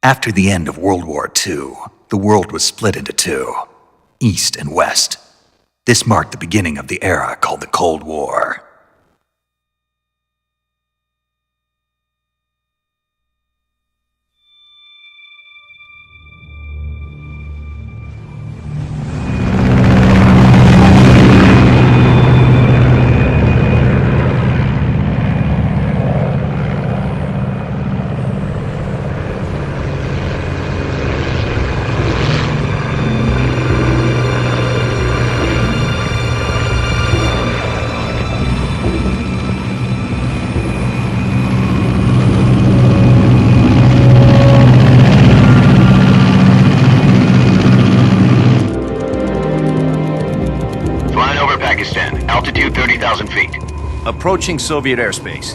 After the end of World War II, the world was split into two, East and West. This marked the beginning of the era called the Cold War. Altitude 30,000 feet. Approaching Soviet airspace.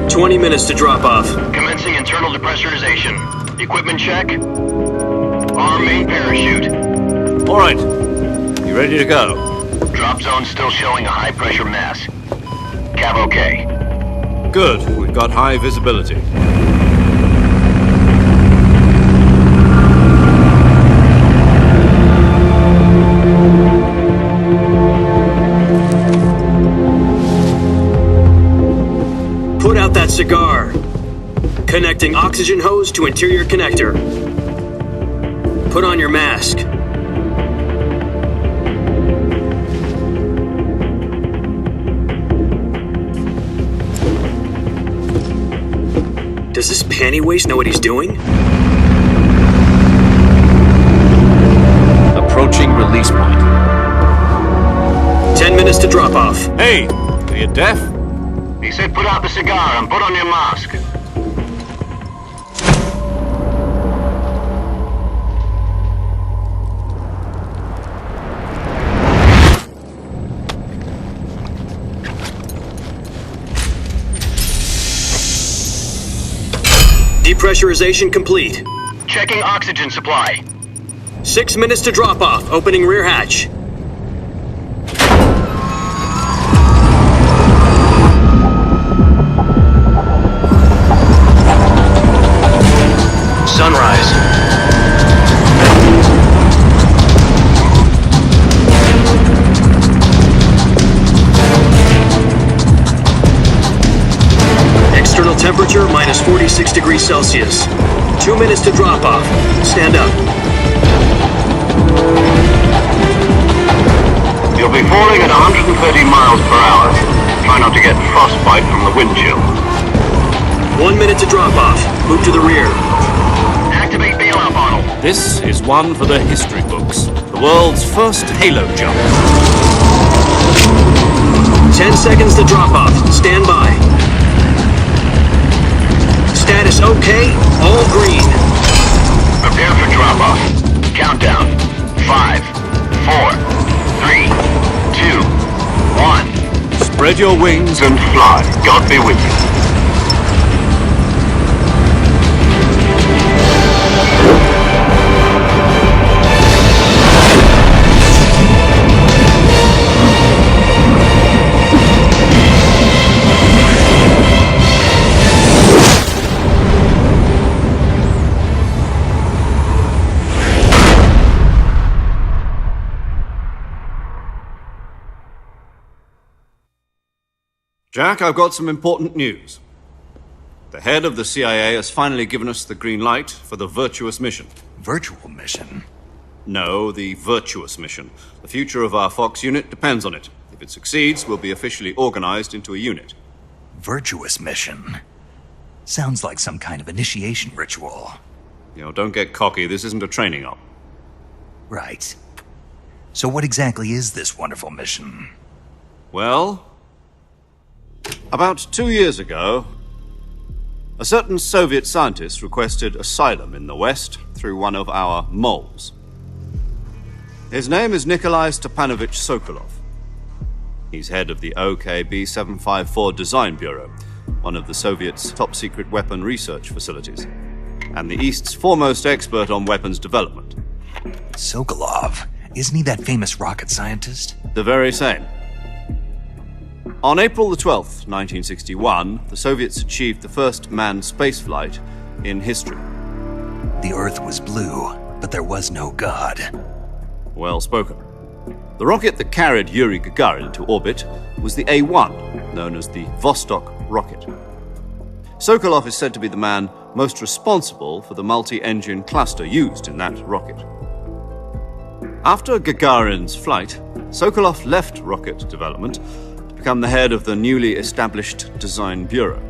20 minutes to drop off. Commencing internal depressurization. Equipment check. Arm main parachute. All right. You ready to go? Drop zone still showing a high pressure mass. Cav okay. Good. We've got high visibility. Put out that cigar. Connecting oxygen hose to interior connector. Put on your mask. Does this panty waste know what he's doing? Approaching release point. 10 minutes to drop off. Hey, are you deaf? He said put out the cigar and put on your mask. Depressurization complete. Checking oxygen supply. 6 minutes to drop off. Opening rear hatch. Sunrise. External temperature minus 46 degrees Celsius. 2 minutes to drop off. Stand up. You'll be falling at 130 miles per hour. Try not to get frostbite from the wind chill. 1 minute to drop off. Move to the rear. Activate bailout bottle. This is one for the history books. The world's first halo jump. 10 seconds to drop off. Stand by. Status okay. All green. Prepare for drop off. Countdown. 5, 4, 3, 2, 1. Spread your wings And fly. God be with you. Jack, I've got some important news. The head of the CIA has finally given us the green light for the Virtuous mission. Virtual mission? No, the Virtuous mission. The future of our Fox unit depends on it. If it succeeds, we'll be officially organized into a unit. Virtuous mission? Sounds like some kind of initiation ritual. You know, don't get cocky. This isn't a training op. Right. So what exactly is this wonderful mission? Well, about 2 years ago, a certain Soviet scientist requested asylum in the West through one of our moles. His name is Nikolai Stepanovich Sokolov. He's head of the OKB-754 Design Bureau, one of the Soviets' top-secret weapon research facilities, and the East's foremost expert on weapons development. Sokolov? Isn't he that famous rocket scientist? The very same. On April the 12th, 1961, the Soviets achieved the first manned spaceflight in history. The Earth was blue, but there was no God. Well spoken. The rocket that carried Yuri Gagarin into orbit was the A-1, known as the Vostok rocket. Sokolov is said to be the man most responsible for the multi-engine cluster used in that rocket. After Gagarin's flight, Sokolov left rocket development to become the head of the newly established Design Bureau.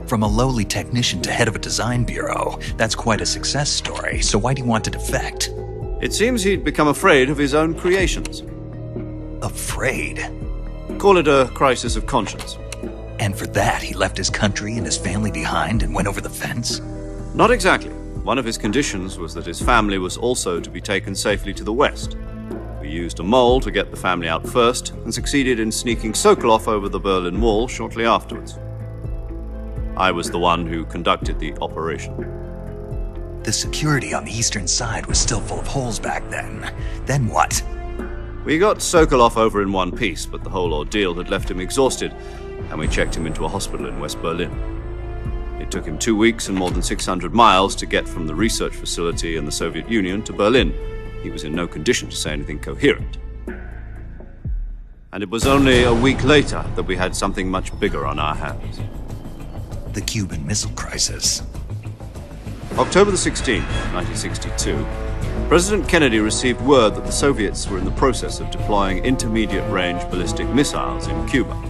From a lowly technician to head of a design bureau, that's quite a success story, so why'd he want to defect? It seems he'd become afraid of his own creations. Afraid? Call it a crisis of conscience. And for that, he left his country and his family behind and went over the fence? Not exactly. One of his conditions was that his family was also to be taken safely to the west. We used a mole to get the family out first and succeeded in sneaking Sokolov over the Berlin Wall shortly afterwards. I was the one who conducted the operation. The security on the eastern side was still full of holes back then. Then what? We got Sokolov over in one piece, but the whole ordeal had left him exhausted, and we checked him into a hospital in West Berlin. It took him 2 weeks and more than 600 miles to get from the research facility in the Soviet Union to Berlin. He was in no condition to say anything coherent. And it was only a week later that we had something much bigger on our hands. The Cuban Missile Crisis. October the 16th, 1962, President Kennedy received word that the Soviets were in the process of deploying intermediate-range ballistic missiles in Cuba.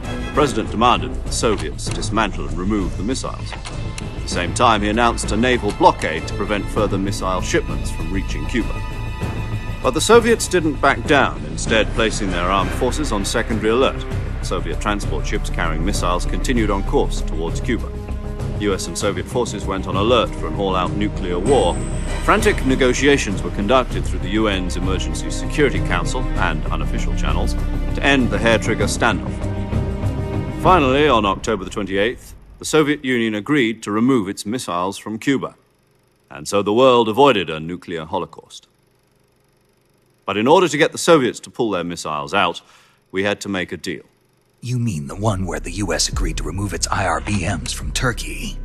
The President demanded that the Soviets dismantle and remove the missiles. At the same time, he announced a naval blockade to prevent further missile shipments from reaching Cuba. But the Soviets didn't back down, instead placing their armed forces on secondary alert. Soviet transport ships carrying missiles continued on course towards Cuba. US and Soviet forces went on alert for an all-out nuclear war. Frantic negotiations were conducted through the UN's Emergency Security Council and unofficial channels to end the hair-trigger standoff. Finally, on October the 28th, the Soviet Union agreed to remove its missiles from Cuba, and so the world avoided a nuclear holocaust. But in order to get the Soviets to pull their missiles out, we had to make a deal. You mean the one where the US agreed to remove its IRBMs from Turkey?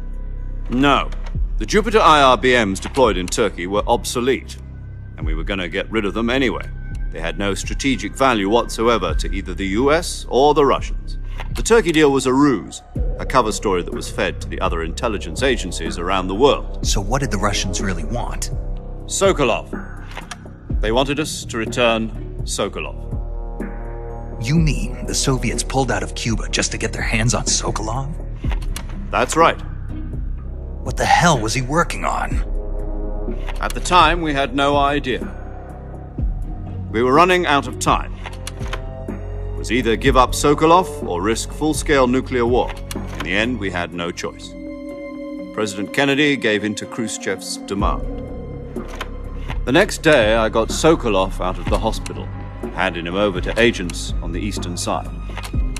No. The Jupiter IRBMs deployed in Turkey were obsolete, and we were going to get rid of them anyway. They had no strategic value whatsoever to either the US or the Russians. The Turkey deal was a ruse, a cover story that was fed to the other intelligence agencies around the world. So what did the Russians really want? Sokolov. They wanted us to return Sokolov. You mean the Soviets pulled out of Cuba just to get their hands on Sokolov? That's right. What the hell was he working on? At the time, we had no idea. We were running out of time. It was either give up Sokolov or risk full-scale nuclear war. In the end, we had no choice. President Kennedy gave in to Khrushchev's demand. The next day, I got Sokolov out of the hospital, handing him over to agents on the eastern side.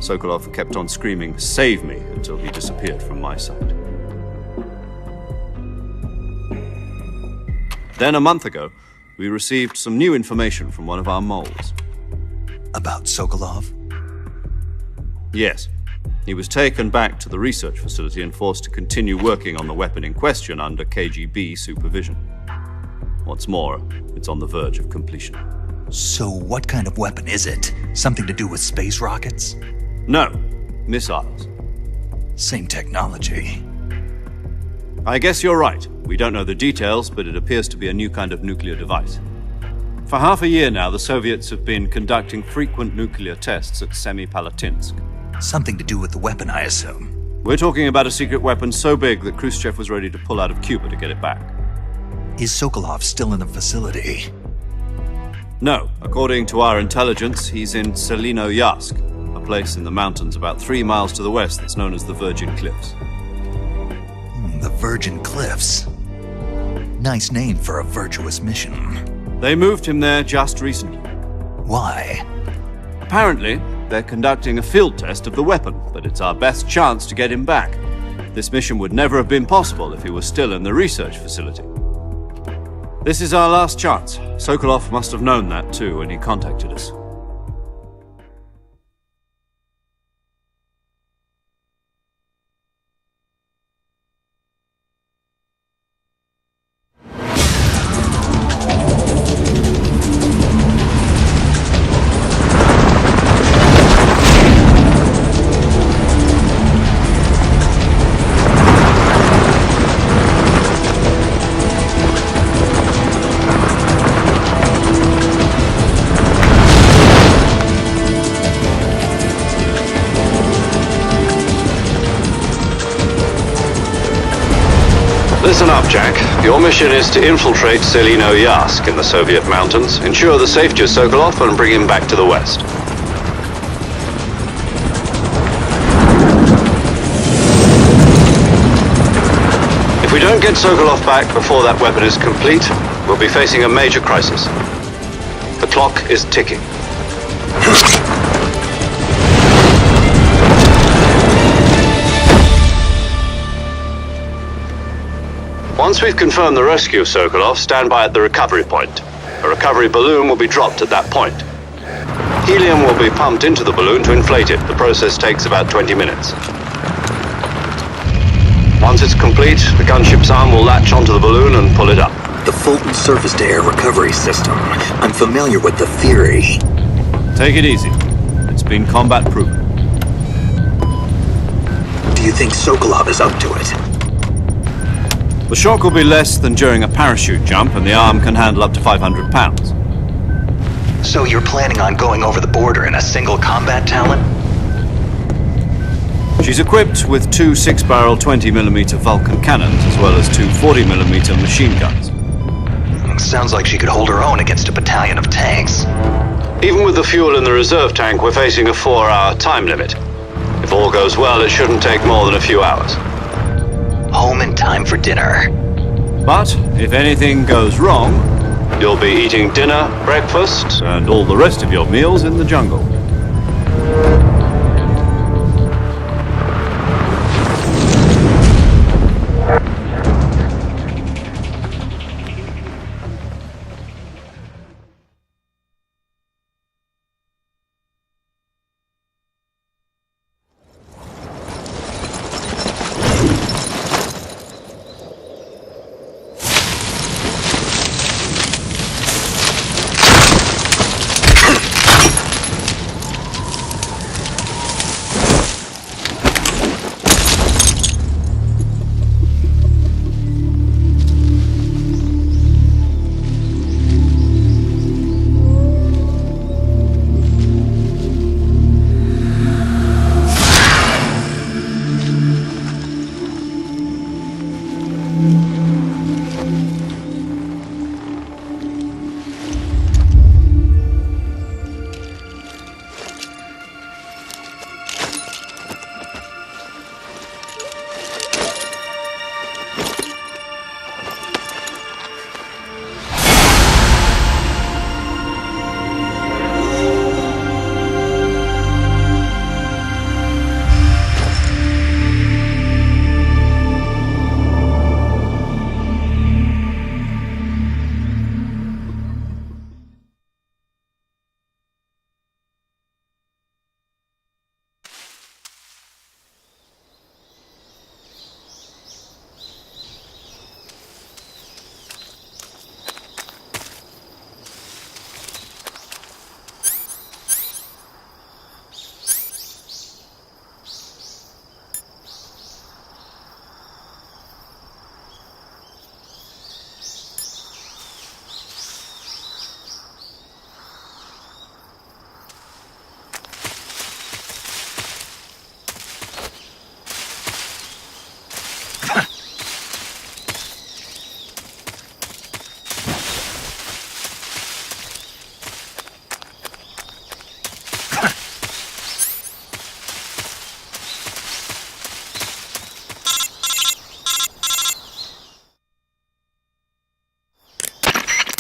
Sokolov kept on screaming, "Save me," until he disappeared from my sight. Then a month ago, we received some new information from one of our moles. About Sokolov? Yes. He was taken back to the research facility and forced to continue working on the weapon in question under KGB supervision. What's more, it's on the verge of completion. So what kind of weapon is it? Something to do with space rockets? No, missiles. Same technology. I guess you're right. We don't know the details, but it appears to be a new kind of nuclear device. For half a year now, the Soviets have been conducting frequent nuclear tests at Semipalatinsk. Something to do with the weapon, I assume. We're talking about a secret weapon so big that Khrushchev was ready to pull out of Cuba to get it back. Is Sokolov still in the facility? No. According to our intelligence, he's in Selinoyarsk, a place in the mountains about 3 miles to the west that's known as the Virgin Cliffs. The Virgin Cliffs. Nice name for a virtuous mission. They moved him there just recently. Why? Apparently, they're conducting a field test of the weapon, but it's our best chance to get him back. This mission would never have been possible if he was still in the research facility. This is our last chance. Sokolov must have known that too when he contacted us. Listen up, Jack. Your mission is to infiltrate Selino Yask in the Soviet mountains, ensure the safety of Sokolov, and bring him back to the West. If we don't get Sokolov back before that weapon is complete, we'll be facing a major crisis. The clock is ticking. Once we've confirmed the rescue of Sokolov, stand by at the recovery point. A recovery balloon will be dropped at that point. Helium will be pumped into the balloon to inflate it. The process takes about 20 minutes. Once it's complete, the gunship's arm will latch onto the balloon and pull it up. The Fulton surface-to-air recovery system. I'm familiar with the theory. Take it easy. It's been combat-proven. Do you think Sokolov is up to it? The shock will be less than during a parachute jump, and the arm can handle up to 500 pounds. So you're planning on going over the border in a single combat Talon? She's equipped with two 6-barrel 20mm Vulcan cannons, as well as two 40mm machine guns. Sounds like she could hold her own against a battalion of tanks. Even with the fuel in the reserve tank, we're facing a 4-hour time limit. If all goes well, it shouldn't take more than a few hours. Home in time for dinner. But if anything goes wrong, you'll be eating dinner, breakfast, and all the rest of your meals in the jungle.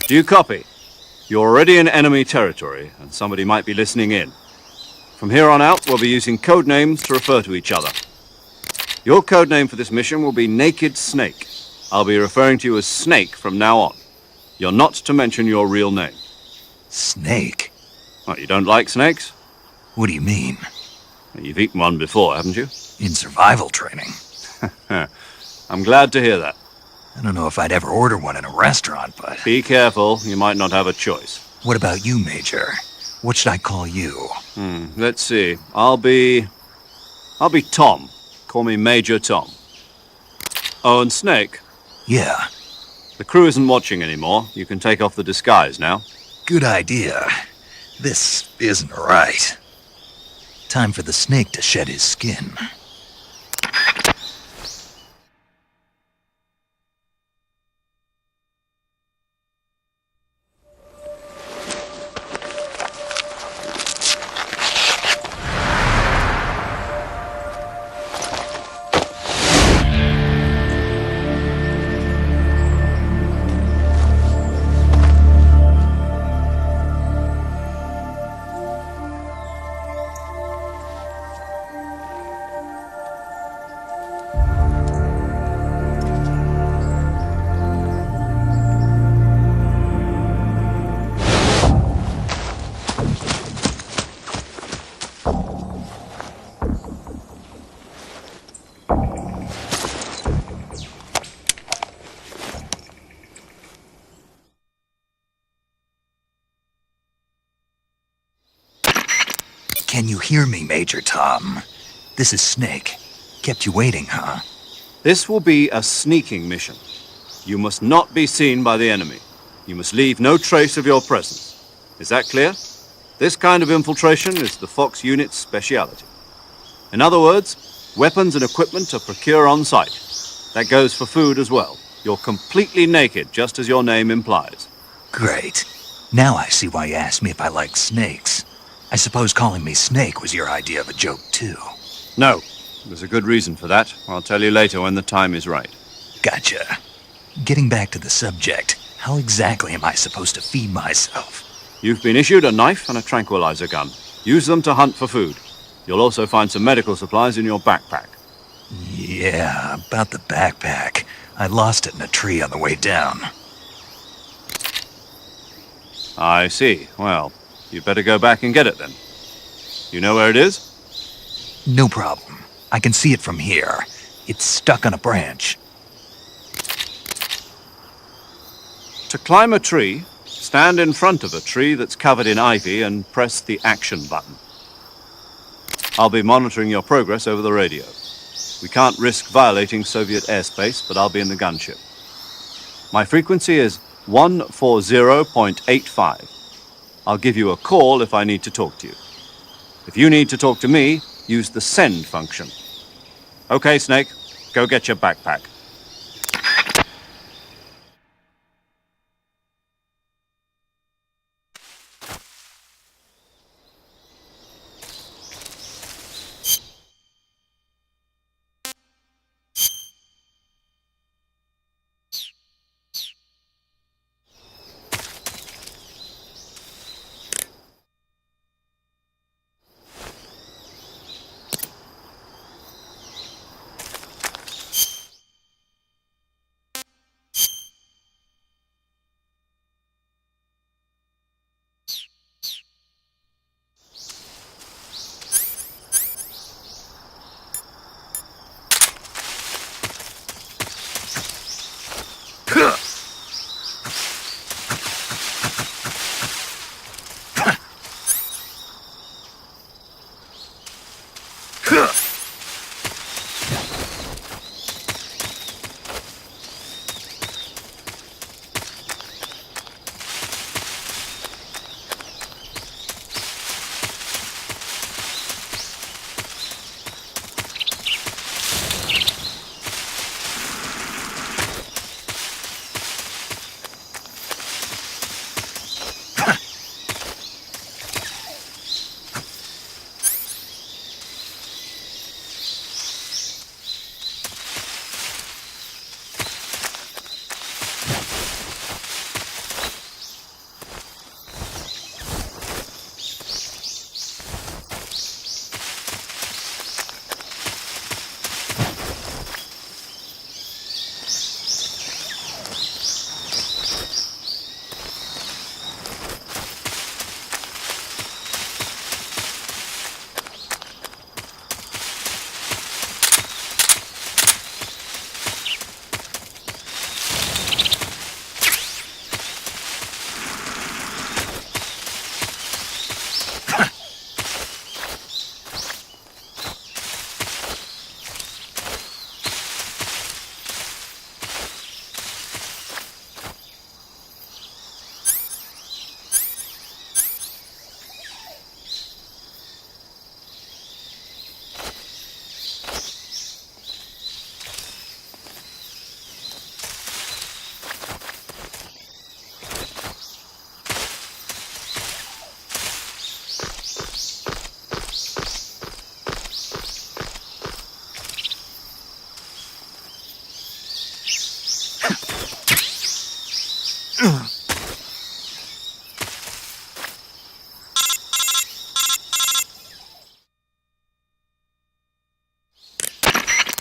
Do you copy? You're already in enemy territory, and somebody might be listening in. From here on out, we'll be using code names to refer to each other. Your code name for this mission will be Naked Snake. I'll be referring to you as Snake from now on. You're not to mention your real name. Snake? What, you don't like snakes? What do you mean? You've eaten one before, haven't you? In survival training. I'm glad to hear that. I don't know if I'd ever order one in a restaurant, but... Be careful, you might not have a choice. What about you, Major? What should I call you? Let's see. I'll be Tom. Call me Major Tom. Oh, and Snake? Yeah. The crew isn't watching anymore. You can take off the disguise now. Good idea. This isn't right. Time for the snake to shed his skin. Can you hear me, Major Tom? This is Snake. Kept you waiting, huh? This will be a sneaking mission. You must not be seen by the enemy. You must leave no trace of your presence. Is that clear? This kind of infiltration is the Fox unit's speciality. In other words, weapons and equipment are procured on site. That goes for food as well. You're completely naked, just as your name implies. Great. Now I see why you asked me if I like snakes. I suppose calling me Snake was your idea of a joke, too. No, there's a good reason for that. I'll tell you later when the time is right. Gotcha. Getting back to the subject, how exactly am I supposed to feed myself? You've been issued a knife and a tranquilizer gun. Use them to hunt for food. You'll also find some medical supplies in your backpack. Yeah, about the backpack. I lost it in a tree on the way down. I see. Well, you'd better go back and get it then. You know where it is? No problem. I can see it from here. It's stuck on a branch. To climb a tree, stand in front of a tree that's covered in ivy and press the action button. I'll be monitoring your progress over the radio. We can't risk violating Soviet airspace, but I'll be in the gunship. My frequency is 140.85. I'll give you a call if I need to talk to you. If you need to talk to me, use the send function. Okay, Snake, go get your backpack.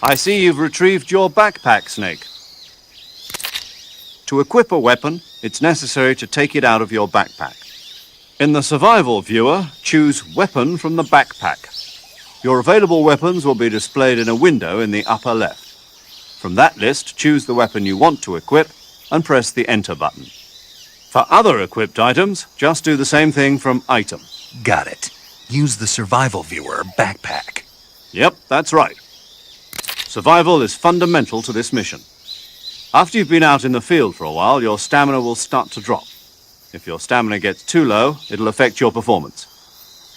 I see you've retrieved your backpack, Snake. To equip a weapon, it's necessary to take it out of your backpack. In the survival viewer, choose Weapon from the backpack. Your available weapons will be displayed in a window in the upper left. From that list, choose the weapon you want to equip and press the Enter button. For other equipped items, just do the same thing from Item. Got it. Use the survival viewer backpack. Yep, that's right. Survival is fundamental to this mission. After you've been out in the field for a while, your stamina will start to drop. If your stamina gets too low, it'll affect your performance.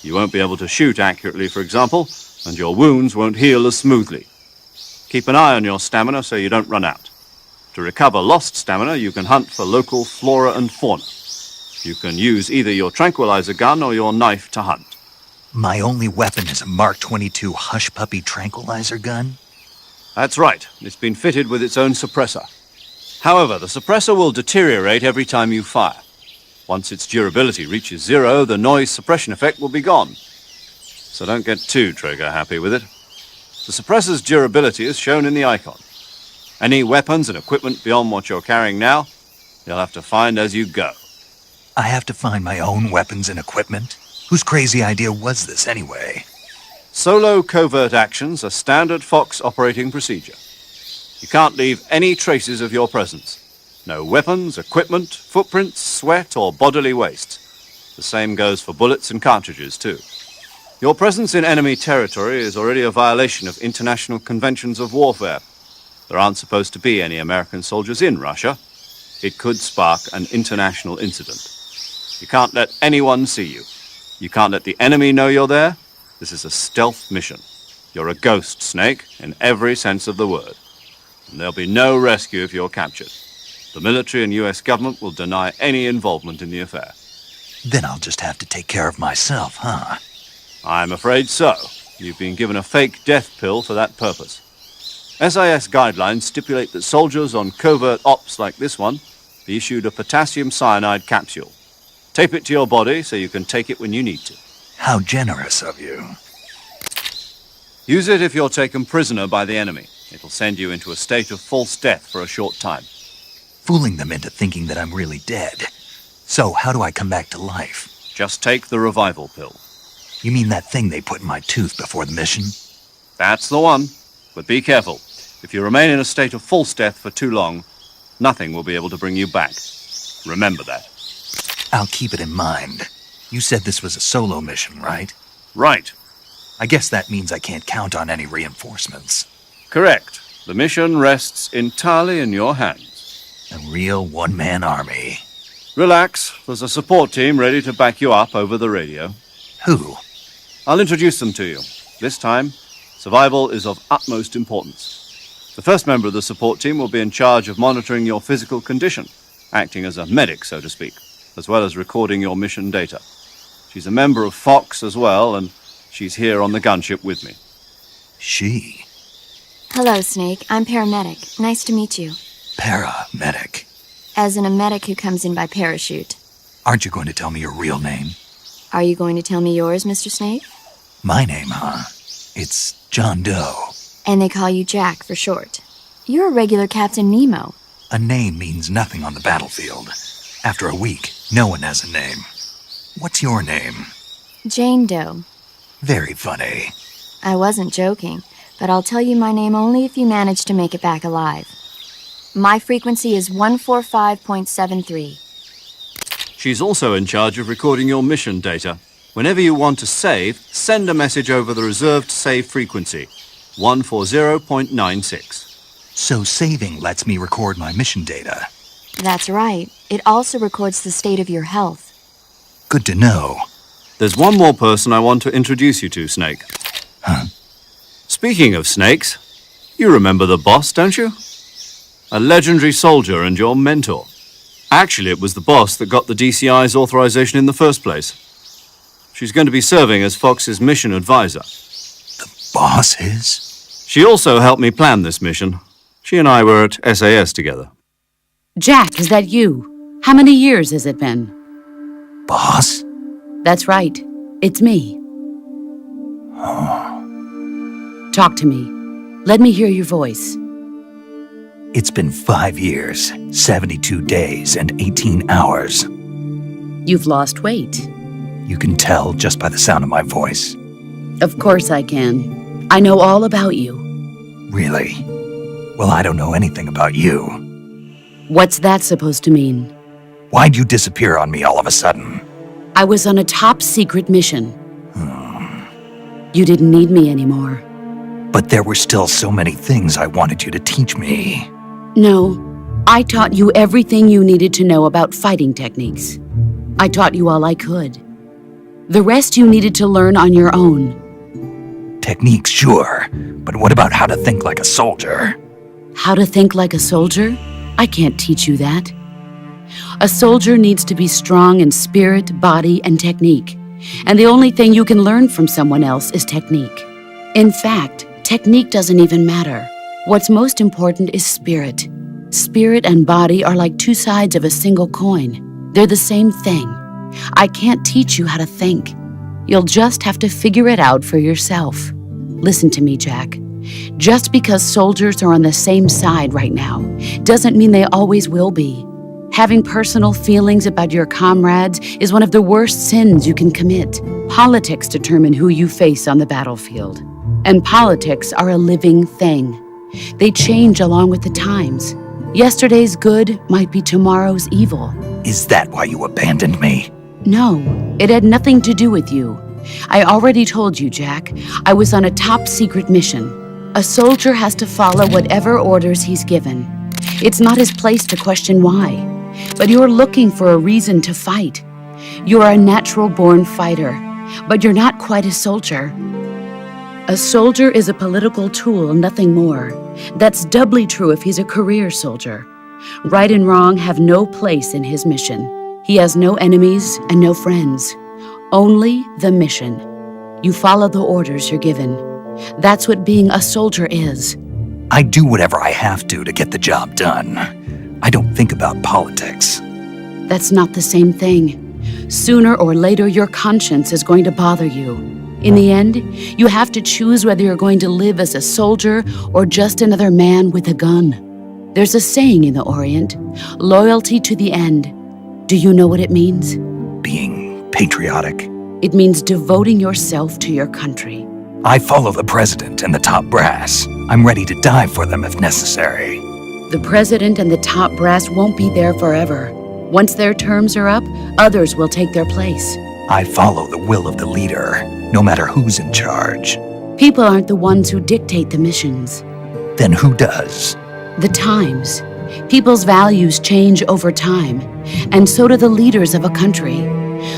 You won't be able to shoot accurately, for example, and your wounds won't heal as smoothly. Keep an eye on your stamina so you don't run out. To recover lost stamina, you can hunt for local flora and fauna. You can use either your tranquilizer gun or your knife to hunt. My only weapon is a Mark 22 Hush Puppy tranquilizer gun? That's right. It's been fitted with its own suppressor. However, the suppressor will deteriorate every time you fire. Once its durability reaches 0, the noise suppression effect will be gone. So don't get too trigger-happy with it. The suppressor's durability is shown in the icon. Any weapons and equipment beyond what you're carrying now, you'll have to find as you go. I have to find my own weapons and equipment? Whose crazy idea was this anyway? Solo covert actions are standard FOX operating procedure. You can't leave any traces of your presence. No weapons, equipment, footprints, sweat, or bodily waste. The same goes for bullets and cartridges, too. Your presence in enemy territory is already a violation of international conventions of warfare. There aren't supposed to be any American soldiers in Russia. It could spark an international incident. You can't let anyone see you. You can't let the enemy know you're there. This is a stealth mission. You're a ghost, Snake, in every sense of the word. And there'll be no rescue if you're captured. The military and US government will deny any involvement in the affair. Then I'll just have to take care of myself, huh? I'm afraid so. You've been given a fake death pill for that purpose. SIS guidelines stipulate that soldiers on covert ops like this one be issued a potassium cyanide capsule. Tape it to your body so you can take it when you need to. How generous of you. Use it if you're taken prisoner by the enemy. It'll send you into a state of false death for a short time. Fooling them into thinking that I'm really dead. So, how do I come back to life? Just take the revival pill. You mean that thing they put in my tooth before the mission? That's the one. But be careful. If you remain in a state of false death for too long, nothing will be able to bring you back. Remember that. I'll keep it in mind. You said this was a solo mission, right? Right. I guess that means I can't count on any reinforcements. Correct. The mission rests entirely in your hands. A real one-man army. Relax. There's a support team ready to back you up over the radio. Who? I'll introduce them to you. This time, survival is of utmost importance. The first member of the support team will be in charge of monitoring your physical condition, acting as a medic, so to speak, as well as recording your mission data. She's a member of FOX as well, and she's here on the gunship with me. She? Hello, Snake. I'm paramedic. Nice to meet you. Paramedic. As in a medic who comes in by parachute. Aren't you going to tell me your real name? Are you going to tell me yours, Mr. Snake? My name, huh? It's John Doe. And they call you Jack for short. You're a regular Captain Nemo. A name means nothing on the battlefield. After a week, no one has a name. What's your name? Jane Doe. Very funny. I wasn't joking, but I'll tell you my name only if you manage to make it back alive. My frequency is 145.73. She's also in charge of recording your mission data. Whenever you want to save, send a message over the reserved save frequency, 140.96. So saving lets me record my mission data. That's right. It also records the state of your health. Good to know. There's one more person I want to introduce you to, Snake. Huh? Speaking of snakes, you remember the boss, don't you? A legendary soldier and your mentor. Actually, it was the boss that got the DCI's authorization in the first place. She's going to be serving as Fox's mission advisor. The boss is? She also helped me plan this mission. She and I were at SAS together. Jack, is that you? How many years has it been? Boss? That's right. It's me. Talk to me. Let me hear your voice. It's been 5 years, 72 days, and 18 hours. You've lost weight. You can tell just by the sound of my voice. Of course I can. I know all about you. Really? Well, I don't know anything about you. What's that supposed to mean? Why'd you disappear on me all of a sudden? I was on a top secret mission. You didn't need me anymore. But there were still so many things I wanted you to teach me. No, I taught you everything you needed to know about fighting techniques. I taught you all I could. The rest you needed to learn on your own. Techniques, sure. But what about how to think like a soldier? How to think like a soldier? I can't teach you that. A soldier needs to be strong in spirit, body, and technique. And the only thing you can learn from someone else is technique. In fact, technique doesn't even matter. What's most important is spirit. Spirit and body are like two sides of a single coin. They're the same thing. I can't teach you how to think. You'll just have to figure it out for yourself. Listen to me, Jack. Just because soldiers are on the same side right now doesn't mean they always will be. Having personal feelings about your comrades is one of the worst sins you can commit. Politics determine who you face on the battlefield. And politics are a living thing. They change along with the times. Yesterday's good might be tomorrow's evil. Is that why you abandoned me? No, it had nothing to do with you. I already told you, Jack. I was on a top-secret mission. A soldier has to follow whatever orders he's given. It's not his place to question why. But you're looking for a reason to fight. You're a natural-born fighter, but you're not quite a soldier. A soldier is a political tool, nothing more. That's doubly true if he's a career soldier. Right and wrong have no place in his mission. He has no enemies and no friends. Only the mission. You follow the orders you're given. That's what being a soldier is. I do whatever I have to get the job done. I don't think about politics. That's not the same thing. Sooner or later, your conscience is going to bother you. In the end, you have to choose whether you're going to live as a soldier or just another man with a gun. There's a saying in the Orient, loyalty to the end. Do you know what it means? Being patriotic. It means devoting yourself to your country. I follow the president and the top brass. I'm ready to die for them if necessary. The president and the top brass won't be there forever. Once their terms are up, others will take their place. I follow the will of the leader, no matter who's in charge. People aren't the ones who dictate the missions. Then who does? The times. People's values change over time, and so do the leaders of a country.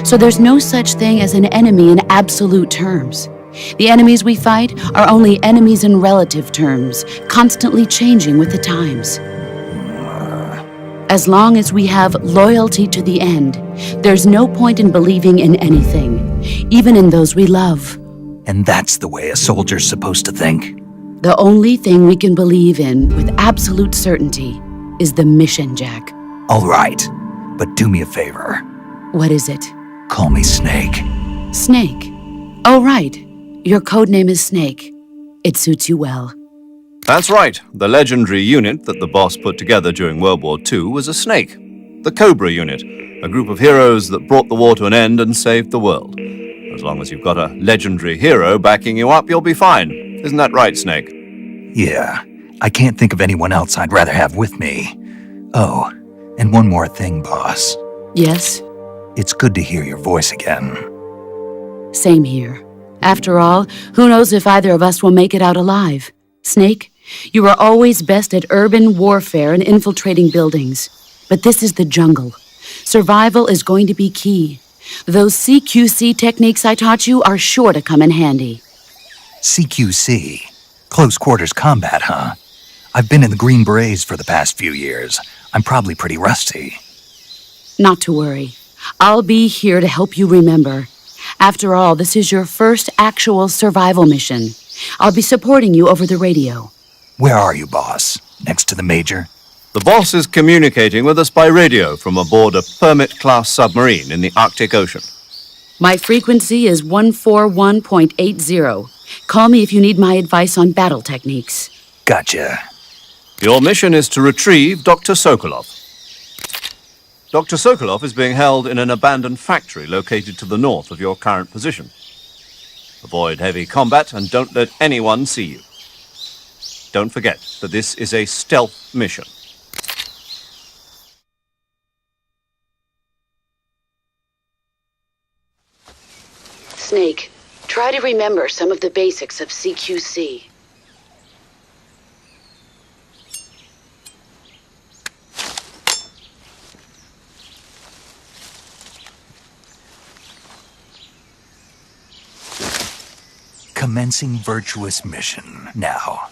So there's no such thing as an enemy in absolute terms. The enemies we fight are only enemies in relative terms, constantly changing with the times. As long as we have loyalty to the end, there's no point in believing in anything, even in those we love. And that's the way a soldier's supposed to think? The only thing we can believe in with absolute certainty is the mission, Jack. All right, but do me a favor. What is it? Call me Snake. Snake. Oh, right. Your codename is Snake. It suits you well. That's right. The legendary unit that the boss put together during World War II was a snake. The Cobra unit, a group of heroes that brought the war to an end and saved the world. As long as you've got a legendary hero backing you up, you'll be fine. Isn't that right, Snake? Yeah, I can't think of anyone else I'd rather have with me. Oh, and one more thing, boss. Yes? It's good to hear your voice again. Same here. After all, who knows if either of us will make it out alive? Snake, you are always best at urban warfare and infiltrating buildings. But this is the jungle. Survival is going to be key. Those CQC techniques I taught you are sure to come in handy. CQC? Close quarters combat, huh? I've been in the Green Berets for the past few years. I'm probably pretty rusty. Not to worry. I'll be here to help you remember. After all, this is your first actual survival mission. I'll be supporting you over the radio. Where are you, boss? Next to the Major? The boss is communicating with us by radio from aboard a Permit-class submarine in the Arctic Ocean. My frequency is 141.80. Call me if you need my advice on battle techniques. Gotcha. Your mission is to retrieve Dr. Sokolov. Dr. Sokolov is being held in an abandoned factory located to the north of your current position. Avoid heavy combat and don't let anyone see you. Don't forget that this is a stealth mission. Snake, Try to remember some of the basics of CQC. Commencing Virtuous mission now.